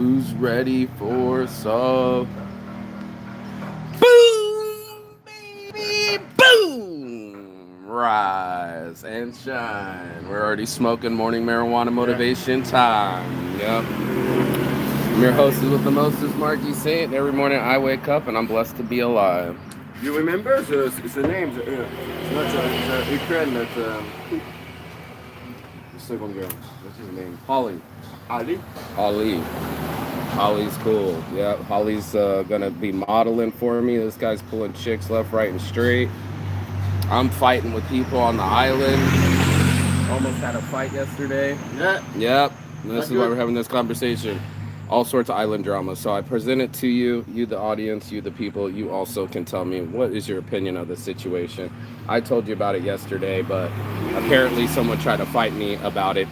Who's ready for some boom, baby, boom? Rise and shine. We're already smoking morning marijuana motivation time. Yep. I'm your hostess with the mostest, Marky Saint. Every morning I wake up and I'm blessed to be alive. You remember the name? It's not the Ukraine that the second girl. What's his name? Holly. Ali. Holly. Holly's cool. Yeah, Holly's gonna be modeling for me. This guy's pulling chicks left, right, and straight. I'm fighting with people on the island. Almost had a fight yesterday. Yeah. Yep. And this is why we're having this conversation. All sorts of island drama. So I present it to you, you the audience, you the people. You also can tell me what is your opinion of the situation. I told you about it yesterday, but apparently someone tried to fight me about it,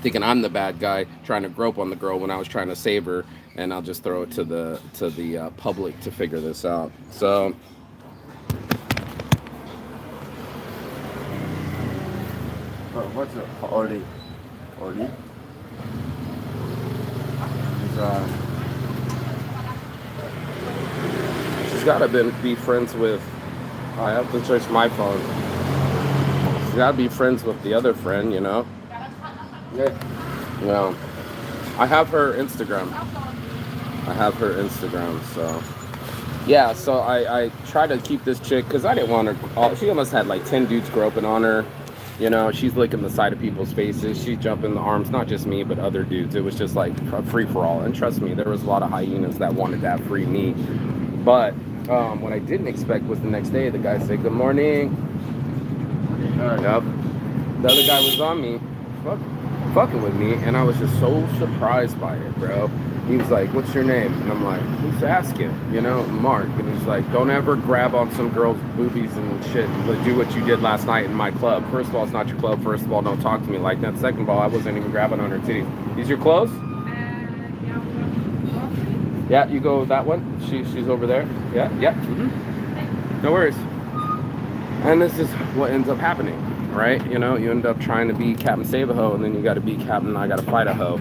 thinking I'm the bad guy trying to grope on the girl when I was trying to save her. And I'll just throw it to the public to figure this out. So. What's Oli? Oli? She's gotta be friends with. I have to search my phone. She's gotta be friends with the other friend, you know. Yeah. Well, I have her Instagram. So yeah. So I try to keep this chick because I didn't want her. She almost had like 10 dudes groping on her. You know, she's licking the side of people's faces. She's jumping the arms, not just me, but other dudes. It was just like a free-for-all. And trust me, there was a lot of hyenas that wanted that free me. But what I didn't expect was the next day, the guy said, "Good morning." Yep. The other guy was on me, fucking with me, and I was just so surprised by it, bro. He was like, "What's your name?" And I'm like, "Who's asking?" You know, Mark. And he's like, "Don't ever grab on some girl's boobies and shit. Do what you did last night in my club. First of all, it's not your club. First of all, don't talk to me like that. Second of all, I wasn't even grabbing on her titties. These your clothes?" Yeah, you go with that one. She's over there. Yeah. Mm-hmm. No worries. And this is what ends up happening, right? You know, you end up trying to be Captain Save a Hoe, and then you got to be Captain I got to fight a hoe.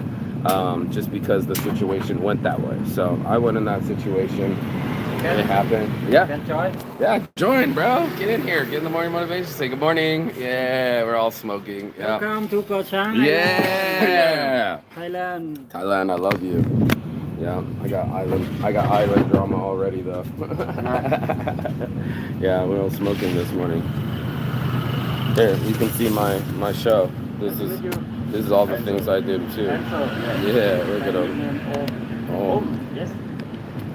Just because the situation went that way. So I went in that situation. It happened. Yeah. Can join? Yeah, join, bro. Get in here. Get in the morning motivation. Say good morning. Yeah, we're all smoking. Yeah. Welcome to Koh Chang. Yeah. Thailand. Thailand, I love you. Yeah, I got island drama already though. Yeah, we're all smoking this morning. Here, you can see my show. This is all the things I did too. Yeah, look at them. Oh, Yes.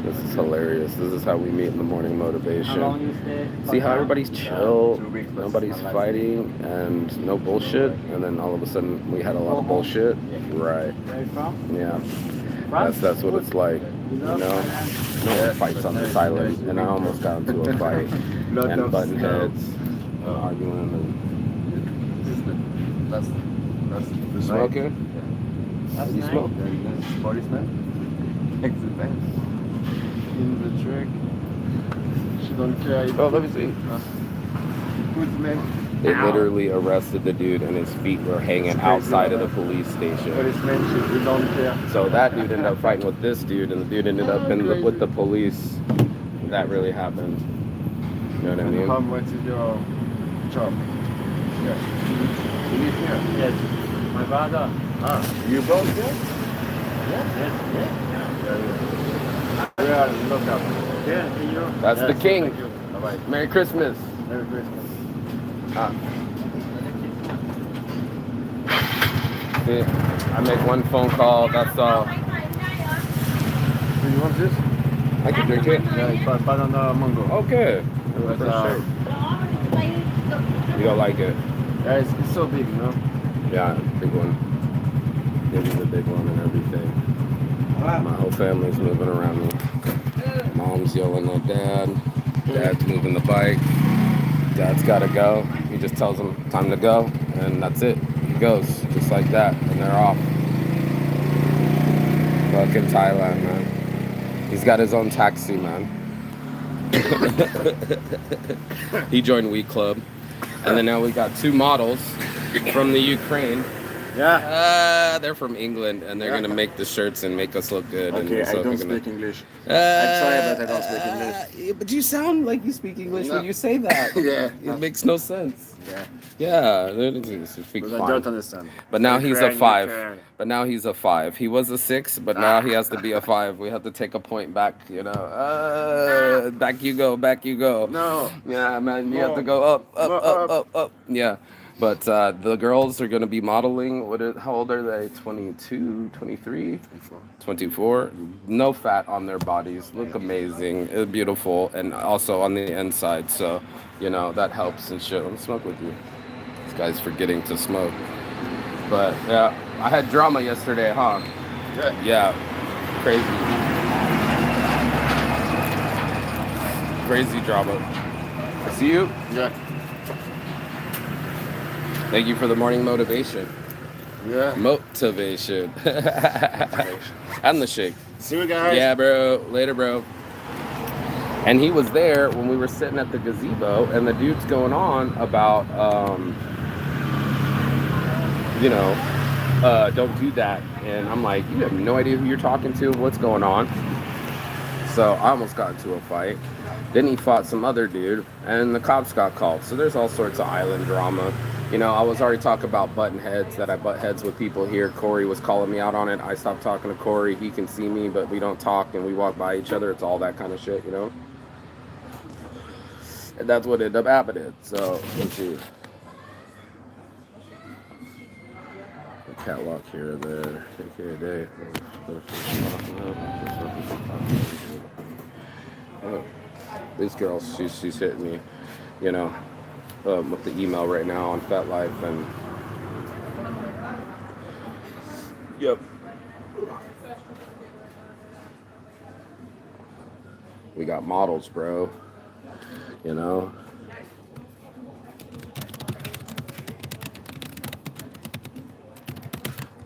this is hilarious. This is how we meet in the morning How long motivation. you stay? See how everybody's chill, nobody's fighting, and no bullshit. And then all of a sudden we had a lot of bullshit. Right. Where you from? Yeah. That's what it's like. You know, no one fights on this island, and I almost got into a fight and button heads, arguing. That's You smoking? That's You nice. smoke? policeman. Exit in the truck. She don't care. Oh, let me see. Good man. They literally arrested the dude, and his feet were hanging outside of the police station. Policeman, she don't care. So that dude ended up fighting with this dude, and the dude ended up with the police. That really happened. You know what I mean? How much is your job? Yeah. You live here? Yes. My brother. You both here? Yes. We are locked up. Yeah. See you. That's the king. Thank you. Bye-bye. Merry Christmas. Merry Christmas. See, I make one phone call. That's all. Do you want this? I can drink it. Yeah, it's banana mango. Okay. But, You don't like it? yeah, it's so big, you know? Yeah, big one. Give me the big one and everything. My whole family's moving around me. Mom's yelling at dad. Dad's moving the bike. Dad's gotta go. He just tells him time to go, and that's it. He goes just like that, and they're off. Fucking Thailand, man. He's got his own taxi, man. He joined Weed Club, and then now we got two models from the Ukraine Yeah. They're from England, and they're Yeah. gonna make the shirts and make us look good. Okay, and I so don't they're gonna, speak English. I try, but I don't speak English. Yeah, but you sound like you speak English No. when you say that. Yeah. It makes no sense. Yeah. Yeah, you speak But I fine. don't understand. But now he's a Ukraine, 5. Ukraine. But now he's a 5. He was a 6, but now he has to be a 5. We have to take a point back, you know. Back you go, back you go. No. Yeah, man, you have to No. go up, up, No, up, up. up, up. Yeah. But the girls are going to be modeling. How old are they? 22, 23? 24. No fat on their bodies. Look amazing. Beautiful. And also on the inside. So, you know, that helps and shit. Let me smoke with you. This guy's forgetting to smoke. But, yeah. I had drama yesterday, huh? Yeah. Yeah. Crazy. Crazy drama. I see you. Yeah. Thank you for the morning motivation. Yeah. Motivation. And the shake. See you guys. Yeah, bro. Later, bro. And he was there when we were sitting at the gazebo, and the dude's going on about, don't do that. And I'm like, you have no idea who you're talking to, what's going on. So I almost got into a fight. Then he fought some other dude, and the cops got called. So there's all sorts of island drama. You know, I was already talking about button heads, that I butt heads with people here. Corey was calling me out on it. I stopped talking to Corey. He can see me, but we don't talk, and we walk by each other. It's all that kind of shit, you know? And that's what ended up happening. So, let's see. The catwalk here and there. Take care of day. Oh, this girl, she's hitting me, you know. With the email right now on FetLife, and yep, we got models, bro. You know,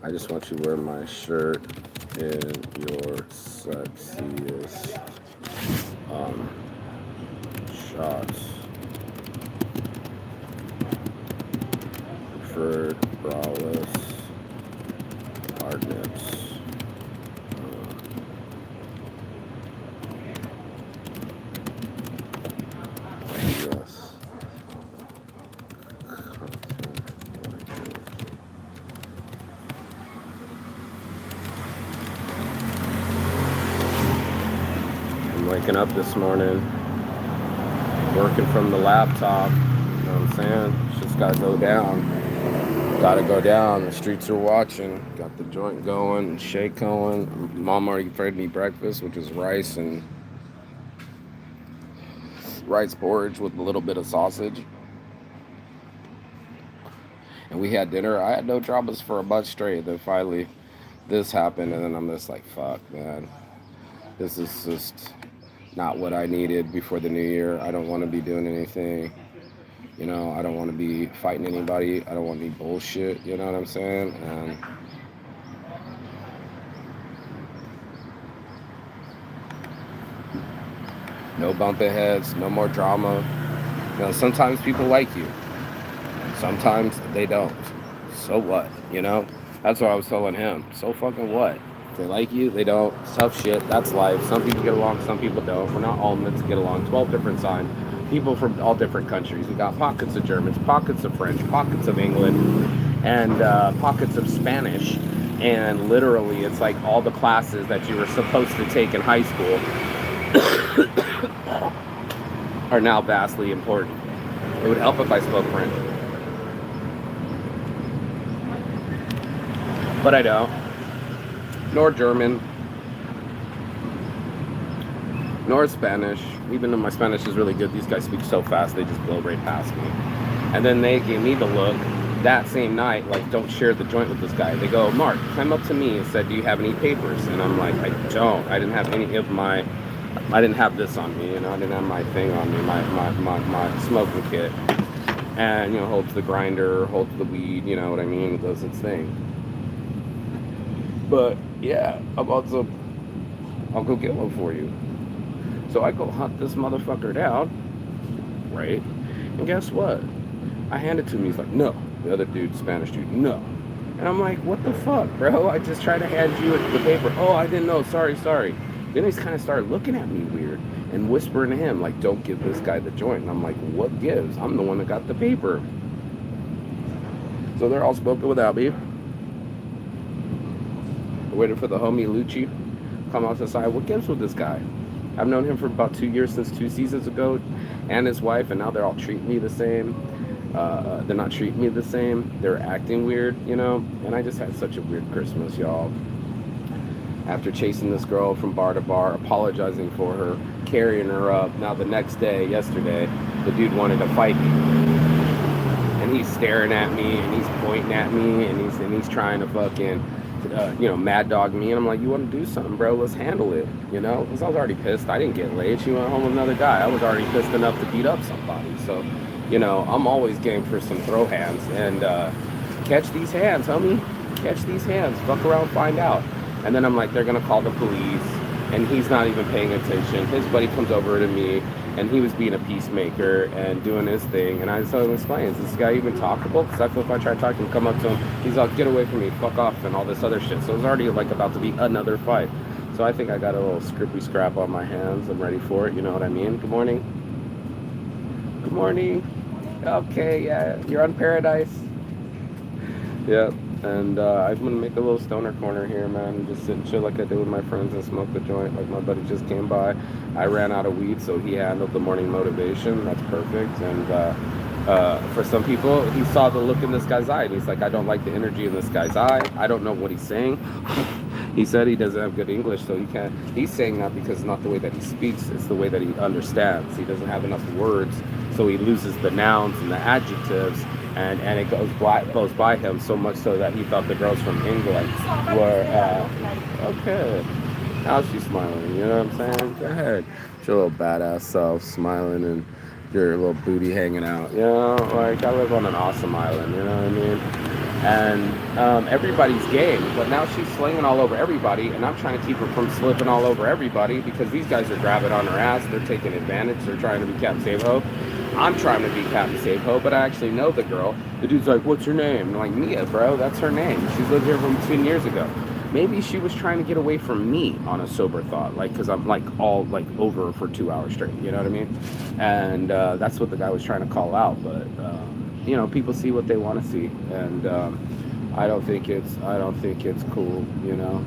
I just want you to wear my shirt in your sexiest shots. Preferred braless, hard nips. Yes. I'm waking up this morning, working from the laptop. You know what I'm saying? It's just gotta go down. Gotta go down. The streets are watching. Got the joint going and shake going. Mom already fed me breakfast, which is rice porridge with a little bit of sausage. And we had dinner. I had no dramas for a month straight. Then finally this happened, and then I'm just like, fuck, man. This is just not what I needed before the new year. I don't want to be doing anything. You know, I don't want to be fighting anybody. I don't want any bullshit. You know what I'm saying? And no bumping heads, no more drama. You know, sometimes people like you. Sometimes they don't. So what? You know? That's what I was telling him. So fucking what? If they like you, they don't. Tough shit. That's life. Some people get along, some people don't. We're not all meant to get along. 12 different signs. People from all different countries. We got pockets of Germans, pockets of French, pockets of England, and pockets of Spanish. And literally, it's like all the classes that you were supposed to take in high school are now vastly important. It would help if I spoke French. But I don't. Nor German. Nor Spanish. Even though my Spanish is really good, these guys speak so fast, they just blow right past me. And then they gave me the look that same night, like, don't share the joint with this guy. They go, Mark, came up to me and said, do you have any papers? And I'm like, I don't. I didn't have any of my, I didn't have this on me, you know, I didn't have my thing on me, my smoking kit. And, you know, holds the grinder, holds the weed, you know what I mean? It does its thing. But, yeah, I'll go get one for you. So I go hunt this motherfucker down, right? And guess what? I hand it to him. He's like, no. The other dude, Spanish dude, no. And I'm like, what the fuck, bro? I just tried to hand you the paper. Oh, I didn't know. Sorry, sorry. Then he's kind of started looking at me weird and whispering to him, like, don't give this guy the joint. And I'm like, what gives? I'm the one that got the paper. So they're all spoken without me. Waiting for the homie Lucci come out to the side. What gives with this guy? I've known him for about 2 years, since 2 seasons ago, and his wife, and now they're all treating me the same. They're not treating me the same. They're acting weird, you know. And I just had such a weird Christmas, y'all. After chasing this girl from bar to bar, apologizing for her, carrying her up. Now the next day, yesterday, the dude wanted to fight me, and he's staring at me, and he's pointing at me, and he's trying to fucking, mad dog me. And I'm like, you want to do something, bro? Let's handle it, you know? Because I was already pissed. I didn't get laid. She went home with another guy. I was already pissed enough to beat up somebody. So, you know, I'm always game for some throw hands. And catch these hands, homie. Catch these hands. Fuck around, find out. And then I'm like, they're going to call the police. And he's not even paying attention. His buddy comes over to me, and he was being a peacemaker and doing his thing. And I just told him, explain, is this guy even talkable? Because I feel if I try to talk to him, come up to him, he's like, get away from me, fuck off, and all this other shit. So it was already like about to be another fight. So I think I got a little scrippy scrap on my hands. I'm ready for it, you know what I mean? Good morning. Good morning. Okay, yeah, you're on Paradise. Yep. And I'm gonna make a little stoner corner here, man, and just sit and chill like I do with my friends and smoke the joint. Like my buddy just came by. I ran out of weed, so he handled the morning motivation. That's perfect. And for some people, he saw the look in this guy's eye, and he's like, I don't like the energy in this guy's eye. I don't know what he's saying. He said he doesn't have good English, so he can't. He's saying that because it's not the way that he speaks, it's the way that he understands. He doesn't have enough words, so he loses the nouns and the adjectives. And it goes by him so much so that he thought the girls from England were, okay. Now she's smiling, you know what I'm saying? Go ahead. It's your little badass self smiling and your little booty hanging out, you know? Like, I live on an awesome island, you know what I mean? And everybody's game, but now she's slinging all over everybody, and I'm trying to keep her from slipping all over everybody because these guys are grabbing on her ass, they're taking advantage, they're trying to be Captain Save-Ho. I'm trying to be Captain Save-Ho, but I actually know the girl. The dude's like, what's your name? I'm like, Mia, bro, that's her name. She's lived here from 10 years ago. Maybe she was trying to get away from me on a sober thought, like, because I'm like all like over for 2 hours straight, you know what I mean? And that's what the guy was trying to call out, but you know, people see what they want to see, and I don't think it's cool, you know,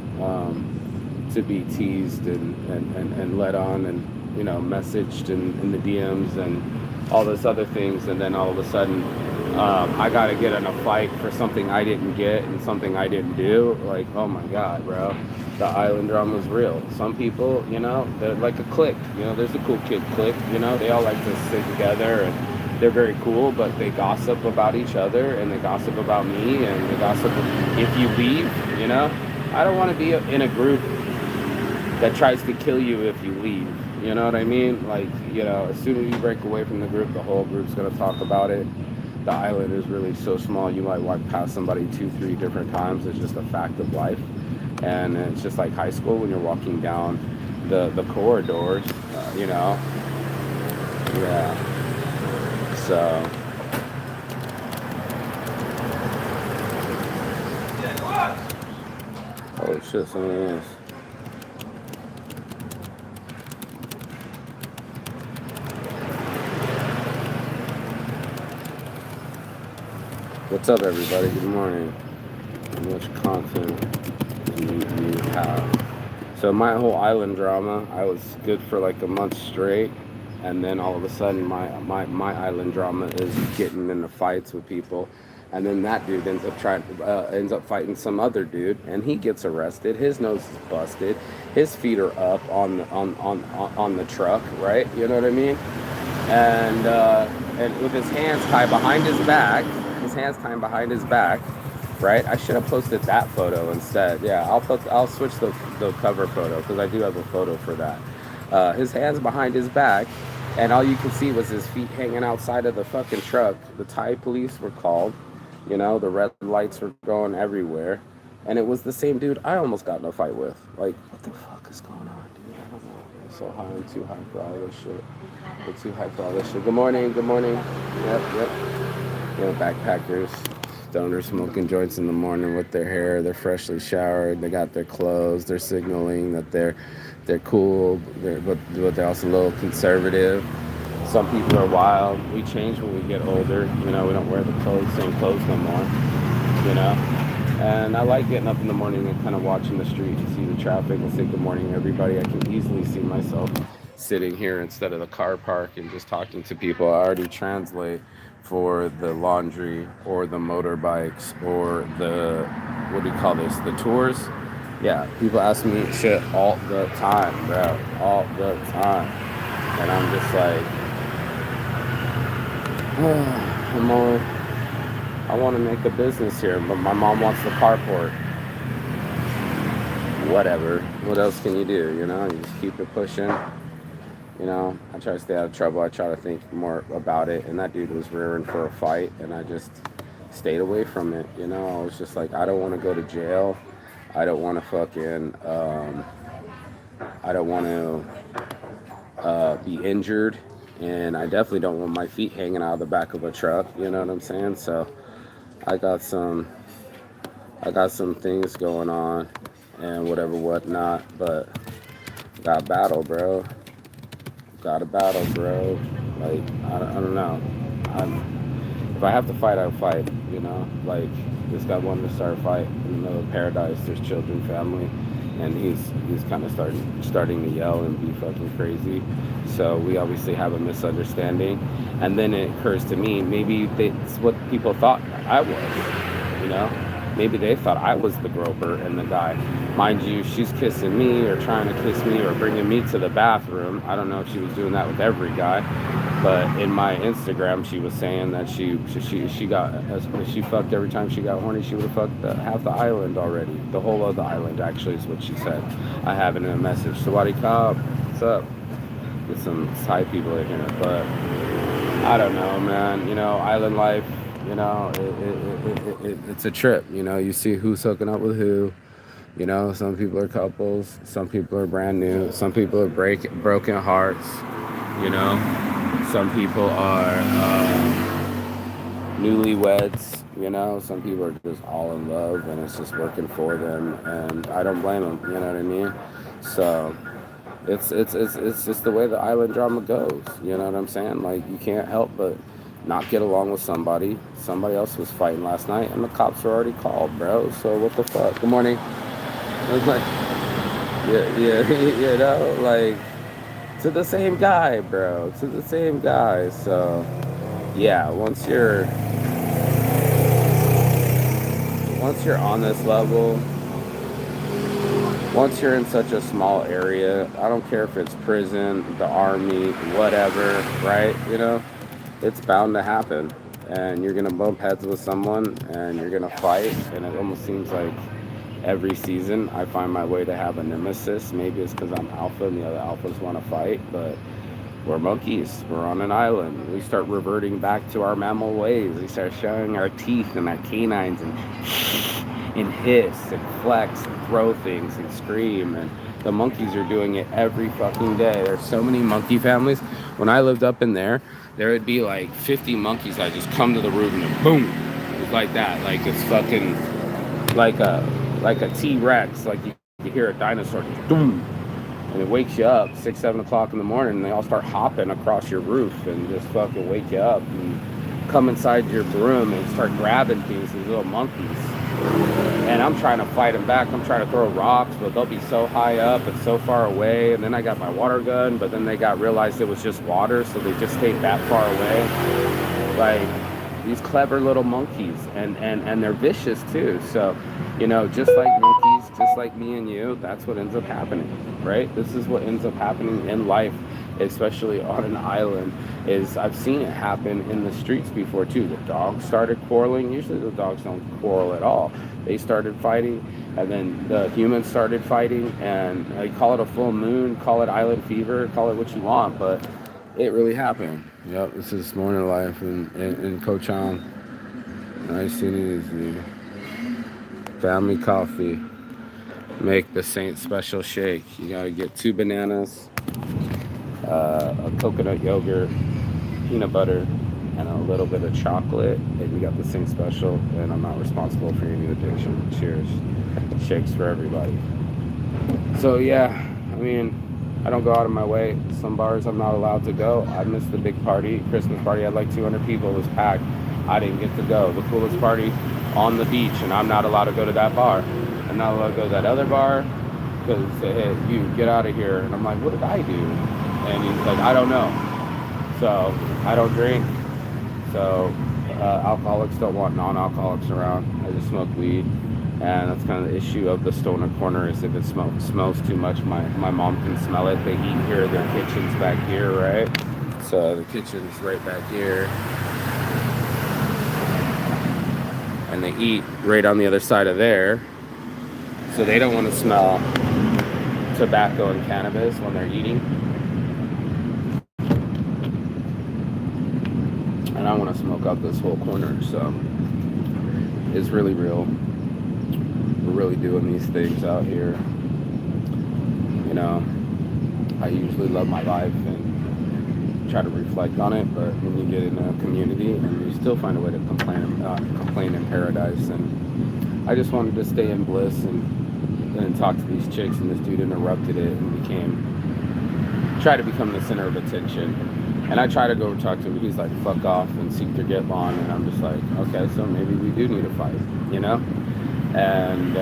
to be teased and led on and, you know, messaged in the DMs and all those other things, and then all of a sudden I gotta get in a fight for something I didn't get and something I didn't do. Like, oh my god, bro, the island drama is real. Some people, you know, they're like a clique, you know, there's a cool kid clique, you know, they all like to sit together and they're very cool, but they gossip about each other and they gossip about me and they gossip if you leave, you know. I don't want to be in a group that tries to kill you if you leave. You know what I mean? Like, you know, as soon as you break away from the group, the whole group's going to talk about it. The island is really so small, you might walk past somebody 2-3 different times. It's just a fact of life. And it's just like high school when you're walking down the corridors, you know. Yeah. So. Oh shit, something else. What's up, everybody? Good morning. How much content do you have? So my whole island drama, I was good for like a month straight, and then all of a sudden my island drama is getting into fights with people, and then that dude ends up fighting some other dude, and he gets arrested. His nose is busted. His feet are up on the truck, right? You know what I mean? And with his hands tied behind his back. Right? I should have posted that photo instead. Yeah, I'll switch the cover photo because I do have a photo for that. His hands behind his back, and all you could see was his feet hanging outside of the fucking truck. The Thai police were called. You know, the red lights were going everywhere, and it was the same dude I almost got in a fight with. Like, what the fuck is going on, dude? I don't know. I'm so high. I'm too high for all this shit. I'm too high for all this shit. Good morning. Good morning. Yep. You know, backpackers. Stoners smoking joints in the morning with their hair. They're freshly showered. They got their clothes. They're signaling that they're cool, but they're also a little conservative. Some people are wild. We change when we get older. You know, we don't wear the same clothes no more. You know, and I like getting up in the morning and kind of watching the street and see the traffic and say good morning everybody. I can easily see myself sitting here instead of the car park and just talking to people. I already translate for the laundry or the motorbikes or the, what do you call this, the tours. Yeah, people ask me shit all the time, bro, all the time, and I'm just like, I'm only, I want to make a business here, but my mom wants the carport. Whatever. What else can you do? You know, you just keep it pushing. You know, I try to stay out of trouble. I try to think more about it. And that dude was rearing for a fight, and I just stayed away from it. You know, I was just like, I don't want to go to jail. I don't want to fucking, I don't want to be injured. And I definitely don't want my feet hanging out of the back of a truck. You know what I'm saying? So I got some things going on and whatnot, but got battle, bro. Got a battle, bro. Like, I don't know. If I have to fight, I'll fight, you know? Like, this guy wanted to start a fight in the middle of paradise. There's children, family, and he's kind of starting to yell and be fucking crazy. So we obviously have a misunderstanding. And then it occurs to me, maybe it's what people thought I was, you know? Maybe they thought I was the groper and the guy. Mind you, she's kissing me or trying to kiss me or bringing me to the bathroom. I don't know if she was doing that with every guy, but in my Instagram, she was saying that she fucked every time she got horny. She would have fucked half the island already. The whole of the island, actually, is what she said. I have it in a message. Sawadee Cobb, what's up? Get some side people in here, but I don't know, man. You know, island life. You know, it's a trip. You know, you see who's hooking up with who. You know, some people are couples. Some people are brand new. Some people are broken hearts. You know, some people are newlyweds. You know, some people are just all in love and it's just working for them. And I don't blame them. You know what I mean? So it's just the way the island drama goes. You know what I'm saying? Like, you can't help but not get along with somebody. Somebody else was fighting last night, and the cops were already called, bro. So what the fuck? Good morning. I was like, yeah, you know, like, to the same guy, bro. To the same guy. So, yeah, once you're on this level, once you're in such a small area, I don't care if it's prison, the army, whatever, right? You know, it's bound to happen, and you're gonna bump heads with someone and you're gonna fight, and it almost seems like every season I find my way to have a nemesis. Maybe it's because I'm alpha and the other alphas want to fight, but we're monkeys. We're on an island. We start reverting back to our mammal ways. We start showing our teeth and our canines and hiss and flex and throw things and scream, and the monkeys are doing it every fucking day. There's so many monkey families. When I lived up in there would be like 50 monkeys that just come to the roof and boom. It's like that. Like, it's fucking like a T-Rex. Like, you hear a dinosaur just boom. And it wakes you up 6, 7 o'clock in the morning, and they all start hopping across your roof and just fucking wake you up and come inside your broom and start grabbing things, these little monkeys. And I'm trying to fight them back. I'm trying to throw rocks, but they'll be so high up and so far away. And then I got my water gun, but then they realized it was just water, so they just stayed that far away. Like, these clever little monkeys, and they're vicious too. So, you know, just like monkeys, just like me and you, that's what ends up happening, right? This is what ends up happening in life, especially on an island. Is I've seen it happen in the streets before too. The dogs started quarreling. Usually the dogs don't quarrel at all. They started fighting, and then the humans started fighting, and call it a full moon, call it island fever, call it what you want, but it really happened. Yep, this is morning life in Kochang. Nice and easy. Family coffee. Make the Saint special shake. You gotta get 2 bananas, a coconut yogurt, peanut butter, and a little bit of chocolate. And we got this thing special, and I'm not responsible for any addiction. Cheers. Shakes for everybody. So yeah, I mean, I don't go out of my way. Some bars I'm not allowed to go. I missed the big party, Christmas party. Had like 200 people. It was packed. I didn't get to go. The coolest party on the beach, and I'm not allowed to go to that bar. I'm not allowed to go to that other bar because they hey, you get out of here. And I'm like, what did I do? And he's like, I don't know. So I don't drink. So alcoholics don't want non-alcoholics around. I just smoke weed. And that's kind of the issue of the Stoner Corner is if it smells too much, my mom can smell it. They eat here, their kitchen's back here, right? So the kitchen's right back here. And they eat right on the other side of there. So they don't want to smell tobacco and cannabis when they're eating. And I want to smoke out this whole corner, so it's really real. We're really doing these things out here. You know, I usually love my life and try to reflect on it, but when you get in a community and you still find a way to complain in paradise, and I just wanted to stay in bliss and talk to these chicks, and this dude interrupted it and tried to become the center of attention. And I try to go talk to him. He's like, fuck off and seek to get lawn. And I'm just like, okay, so maybe we do need a fight, you know? And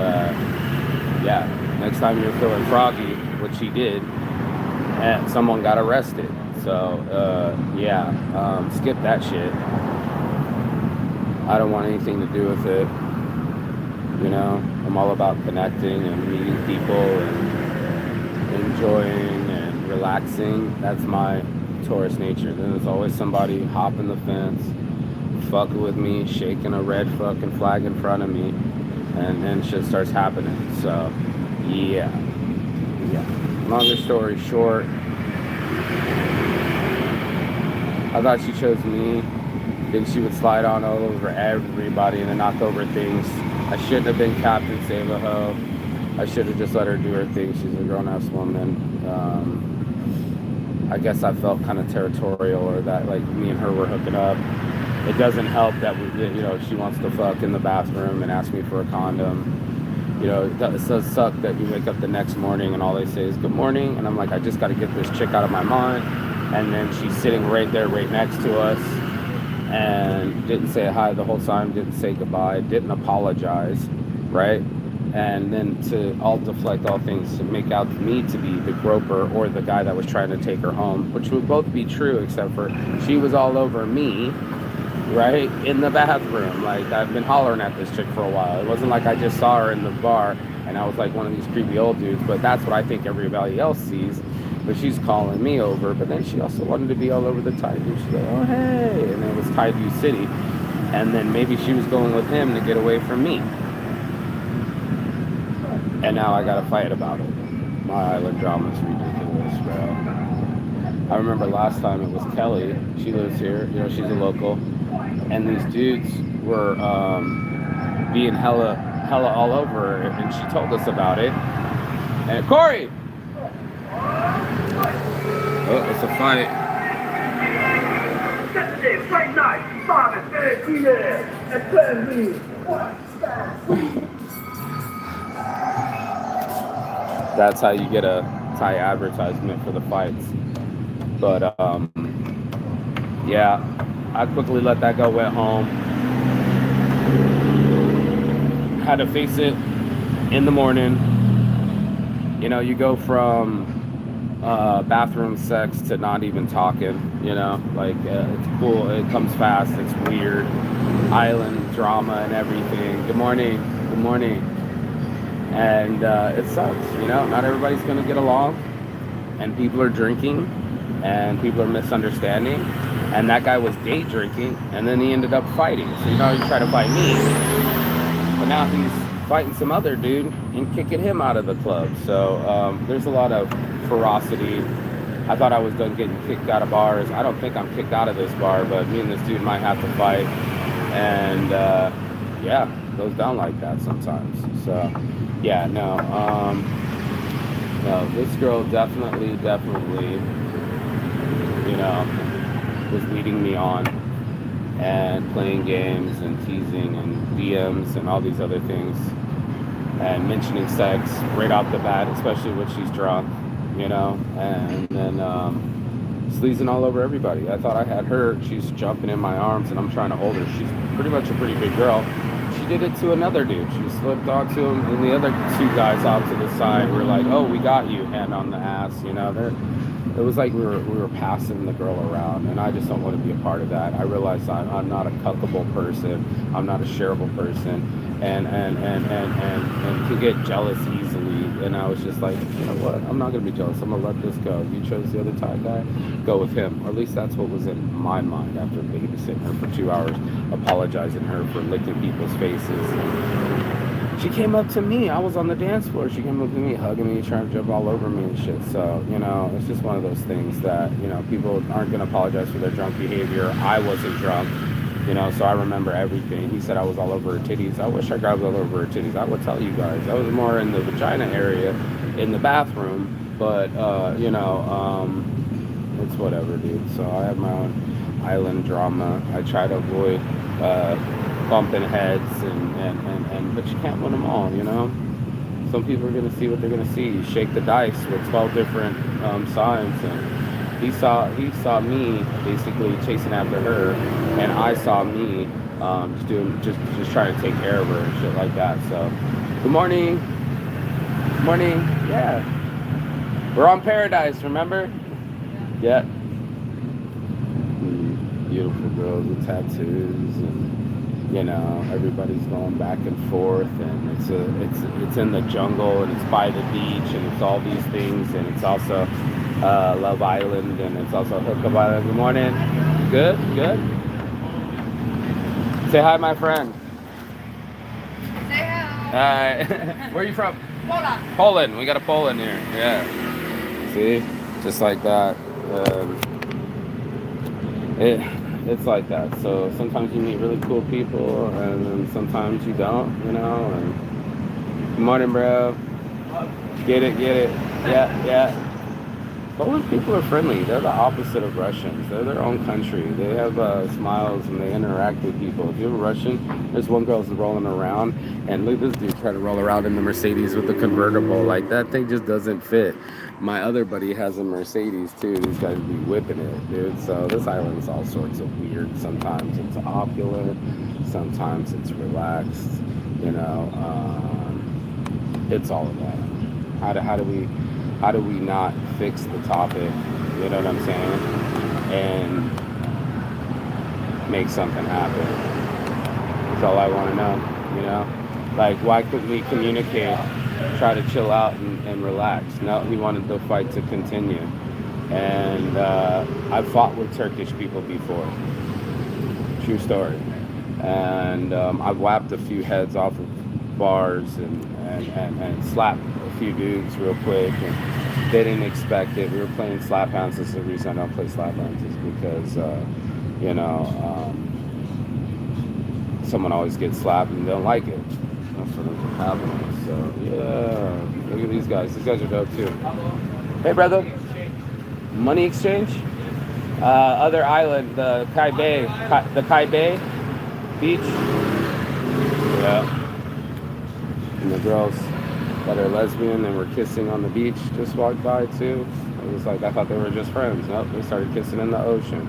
yeah, next time you're feeling froggy, which he did, and someone got arrested. So yeah, skip that shit. I don't want anything to do with it. You know, I'm all about connecting and meeting people and enjoying and relaxing. That's my Taurus nature. Then there's always somebody hopping the fence, fucking with me, shaking a red fucking flag in front of me, and then shit starts happening. So yeah. Longer story short, I thought she chose me. Think she would slide on all over everybody and then knock over things. I shouldn't have been Captain Save a Ho. I should have just let her do her thing. She's a grown-ass woman. I guess I felt kind of territorial, or that like me and her were hooking up. It doesn't help that she wants to fuck in the bathroom and ask me for a condom. You know, it does suck that you wake up the next morning and all they say is good morning, and I'm like, I just got to get this chick out of my mind. And then she's sitting right there, right next to us, and didn't say hi the whole time, didn't say goodbye, didn't apologize, right? And then to all deflect all things to make out me to be the groper or the guy that was trying to take her home, which would both be true, except for she was all over me, right, in the bathroom. Like, I've been hollering at this chick for a while. It wasn't like I just saw her in the bar and I was like one of these creepy old dudes, but that's what I think everybody else sees. But she's calling me over, but then she also wanted to be all over the Tide View. She's like, oh, hey, and it was Tide View City. And then maybe she was going with him to get away from me. And now I got to fight about it. My island drama is ridiculous, bro. I remember last time it was Kelly. She lives here. You know, she's a local. And these dudes were being hella all over her, and she told us about it. And Corey! Oh, it's a fight. Saturday, Friday night, 5:30 at Burnley. That's how you get a Thai advertisement for the fights. But yeah, I quickly let that go, went home. Had to face it in the morning. You know, you go from bathroom sex to not even talking, you know, like it's cool, it comes fast, it's weird, island drama and everything. Good morning. And it sucks, you know, not everybody's gonna get along, and people are drinking and people are misunderstanding, and that guy was day drinking and then he ended up fighting. So you know, he tried to fight me, but now he's fighting some other dude and kicking him out of the club. So there's a lot of ferocity. I thought I was done getting kicked out of bars. I don't think I'm kicked out of this bar, but me and this dude might have to fight. And yeah, it goes down like that sometimes. So yeah, no, this girl definitely, you know, was leading me on. and playing games and teasing and DMs and all these other things and mentioning sex right off the bat, especially when she's drunk, you know, and then sleazing all over everybody. I thought I had her. She's jumping in my arms and I'm trying to hold her. She's pretty much a pretty big girl. She did it to another dude. She slipped onto him and the other two guys off to the side were like, oh, we got you, hand on the ass, you know. It was like we were passing the girl around, and I just don't want to be a part of that. I realize I'm not a cuckable person. I'm not a shareable person, and could get jealous easily. And I was just like, you know what? I'm not gonna be jealous. I'm gonna let this go. You chose the other Thai guy, go with him. Or at least that's what was in my mind after babysitting her for 2 hours, apologizing her for licking people's faces. She came up to me. I was on the dance floor. She came up to me, hugging me, trying to jump all over me and shit. So, you know, it's just one of those things that, you know, people aren't going to apologize for their drunk behavior. I wasn't drunk, you know, so I remember everything. He said I was all over her titties. I wish I grabbed all over her titties. I would tell you guys. I was more in the vagina area, in the bathroom. But, you know, it's whatever, dude. So I have my own island drama. I try to avoid bumping heads and but you can't win them all, you know. Some people are gonna see what they're gonna see. You shake the dice with 12 different signs, and he saw me basically chasing after her, and I saw me just trying to take care of her and shit like that. So good morning. Yeah, we're on Paradise, remember? Yeah. Beautiful girls with tattoos, and you know, everybody's going back and forth, and it's in the jungle, and it's by the beach, and it's all these things, and it's also Love Island, and it's also Hookup Island. Good morning. Good. Say hi, my friend. Say hello. Where are you from? Poland. Poland. We got a Poland here. Yeah. See, just like that. It's like that. So sometimes you meet really cool people, and then sometimes you don't, you know. And good morning, bro. Get it. Yeah. Polish people are friendly. They're the opposite of Russians. They're their own country. They have smiles and they interact with people. If you're a Russian, there's one girl's rolling around, and look at this dude try to roll around in the Mercedes with the convertible. Like, that thing just doesn't fit. My other buddy has a Mercedes too. These guys be whipping it, dude. So this island's all sorts of weird. Sometimes it's opulent, sometimes it's relaxed. You know, it's all of that. How do we not fix the topic? You know what I'm saying? And make something happen. That's all I want to know. You know, like, why couldn't we communicate? Try to chill out and relax. No, he wanted the fight to continue. And I've fought with Turkish people before. True story. And I've whapped a few heads off of bars and slapped a few dudes real quick. And they didn't expect it. We were playing slap hands. This is the reason I don't play slap hands, is because, you know, someone always gets slapped and they don't like it. That's what ends up happening. So yeah, look at these guys. These guys are dope too. Hey, brother. Money exchange. Other island, the Kai Bay beach. Yeah. And the girls that are lesbian and were kissing on the beach just walked by too. It was like, I thought they were just friends. Nope, they started kissing in the ocean.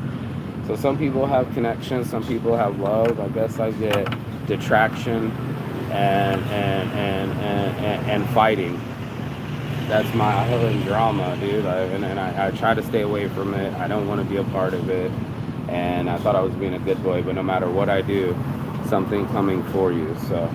So some people have connections, some people have love. I guess I get detraction and fighting. That's my island drama, dude. I try to stay away from it. I don't want to be a part of it. And I thought I was being a good boy, but no matter what I do, something coming for you. So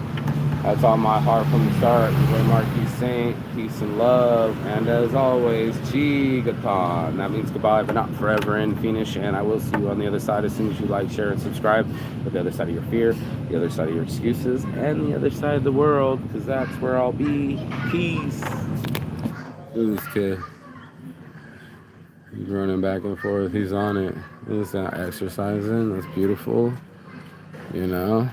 that's on my heart from the start. Boy Marquis Saint, peace and love. And as always, Chigaton. That means goodbye, but not forever and finish. And I will see you on the other side as soon as you like, share, and subscribe. But the other side of your fear, the other side of your excuses, and the other side of the world, because that's where I'll be. Peace. Look at this kid. He's running back and forth. He's on it. He's not exercising. That's beautiful. You know,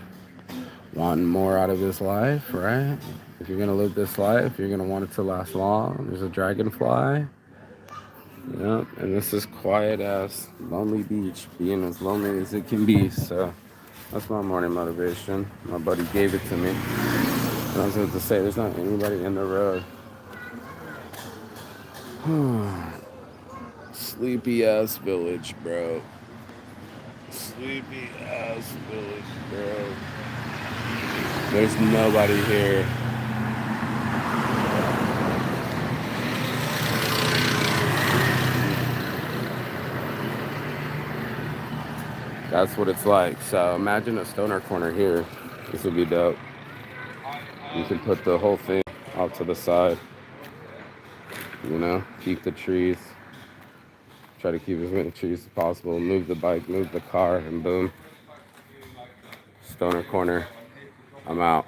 wanting more out of this life, right? If you're going to live this life, you're going to want it to last long. There's a dragonfly. Yep, and this is quiet ass lonely beach, being as lonely as it can be. So that's my morning motivation. My buddy gave it to me. And I was going to say, there's not anybody in the road. Sleepy ass village, bro. Sleepy ass village, bro. There's nobody here. That's what it's like. So imagine a stoner corner here. This would be dope. You can put the whole thing off to the side. You know, keep the trees. Try to keep as many trees as possible. Move the bike, move the car, and boom. Stoner corner. I'm out.